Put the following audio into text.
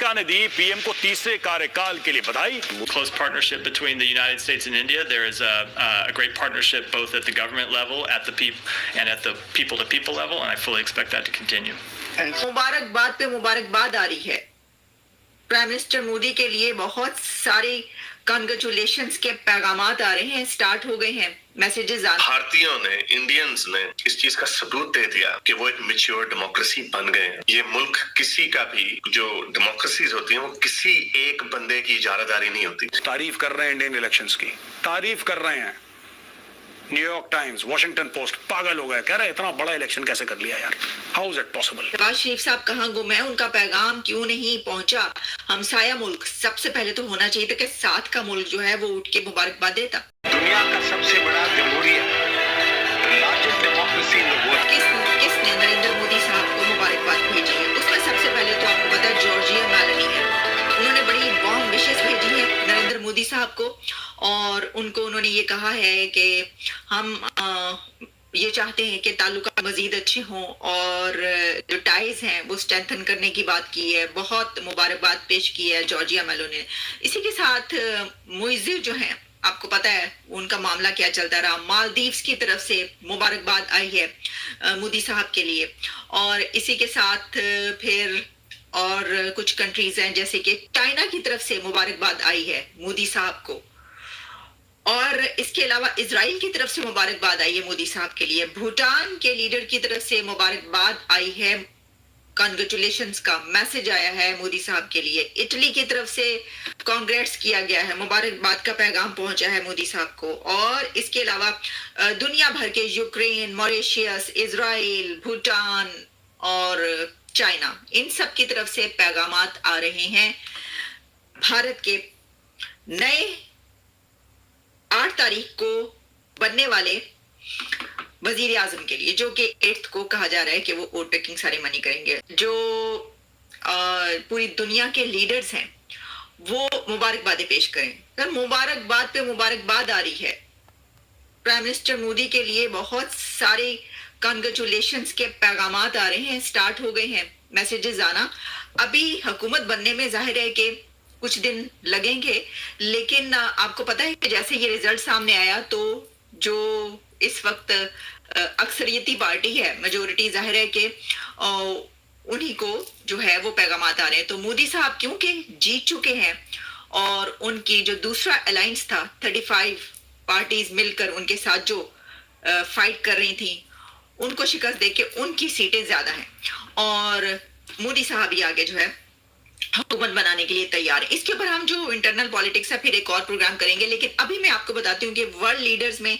America ने दी PM को तीसरे कार्यकाल के लिए बधाई। Close partnership between the United States and India. There is a great partnership both at the government level, at the people-to-people level, and I fully expect that to continue. मुबारकबाद पे मुबारकबाद आ रही है। प्राइम मिनिस्टर मोदी के लिए बहुत सारे congratulations के पैगामात आ रहे हैं, स्टार्ट हो गए हैं, मैसेजेस आ रहे हैं। भारतीयों ने, इंडियंस ने इस चीज का सबूत दे दिया कि वो एक मैच्योर डेमोक्रेसी बन गए हैं। ये मुल्क किसी का भी, जो डेमोक्रेसीज होती हैं वो किसी एक बंदे की इजारादारी नहीं होती। तारीफ कर रहे हैं इंडियन इलेक्शंस की, तारीफ कर रहे हैं। न्यूयॉर्क टाइम्स, वॉशिंगटन पोस्ट पागल हो गए, कह रहे इतना बड़ा इलेक्शन कैसे कर लिया यार, how is it possible. Nawaz Sharif साहब कहाँ गुम है, उनका पैगाम क्यों नहीं पहुंचा। हमसाया मुल्क सबसे पहले तो होना चाहिए था कि साथ का मुल्क जो है वो उठ के मुबारकबाद देता। दुनिया का सबसे बड़ा जमहूरियत, largest democracy in the world, किसने नरेंद्र मोदी साहब को मुबारकबाद भेजी है? उसमें सबसे पहले तो आपको पता है जॉर्जिया मेलोनी है। उन्होंने बड़ी वार्म विशेस भेजी है नरेंद्र मोदी साहब को, और उनको उन्होंने ये कहा है कि हम ये चाहते हैं कि ताल्लुकात मजीद अच्छे हों और जो टाइज हैं वो स्ट्रेंथन करने की बात की है। बहुत मुबारकबाद पेश की है जॉर्जिया मेलोनी ने। इसी के साथ मुइज़ जो हैं, आपको पता है उनका मामला क्या चलता रहा। मालदीव्स की तरफ से मुबारकबाद आई है मोदी साहब के लिए, और इसी के साथ फिर और कुछ कंट्रीज हैं जैसे कि चाइना की तरफ से मुबारकबाद आई है मोदी साहब को, और इसके अलावा इजराइल की तरफ से मुबारकबाद आई है मोदी साहब के लिए। भूटान के लीडर की तरफ से मुबारकबाद आई है, कॉन्ग्रेचुलेशंस का मैसेज आया है मोदी साहब के लिए। इटली की तरफ से कांग्रेस किया गया है, मुबारकबाद का पैगाम पहुंचा है मोदी साहब को। और इसके अलावा दुनिया भर के यूक्रेन, मॉरिशस, इजराइल, भूटान और चाइना, इन सब की तरफ से पैगामात आ रहे हैं भारत के नए 8 तारीख को बनने वाले वजीर आजम के लिए, जो कि 8 को कहा जा रहा है कि वो वोट टेकिंग सेरेमनी करेंगे। जो पूरी दुनिया के लीडर्स हैं वो मुबारकबादें पेश करें। तो मुबारकबाद पे मुबारकबाद आ रही है। प्राइम मिनिस्टर मोदी के लिए बहुत सारे कॉन्ग्रेचुलेशंस के पैगामात आ रहे हैं, स्टार्ट हो गए हैं मैसेजेस आना। अभी हुकूमत बनने में जाहिर है कि कुछ दिन लगेंगे, लेकिन आपको पता है कि जैसे ये रिजल्ट सामने आया तो जो इस वक्त अक्सरियती पार्टी है, मेजोरिटी, जाहिर है कि उन्हीं को जो है वो पैगामात आ रहे हैं। तो मोदी साहब क्योंकि जीत चुके हैं और उनकी जो दूसरा अलायंस था 35 पार्टीज मिलकर उनके साथ जो फाइट कर रही थी, उनको शिकस्त देके उनकी सीटें ज्यादा हैं और मोदी साहब ही आगे जो है हुकूमत बनाने के लिए तैयार है। इसके ऊपर हम जो इंटरनल पॉलिटिक्स है फिर एक और प्रोग्राम करेंगे, लेकिन अभी मैं आपको बताती हूँ कि वर्ल्ड लीडर्स में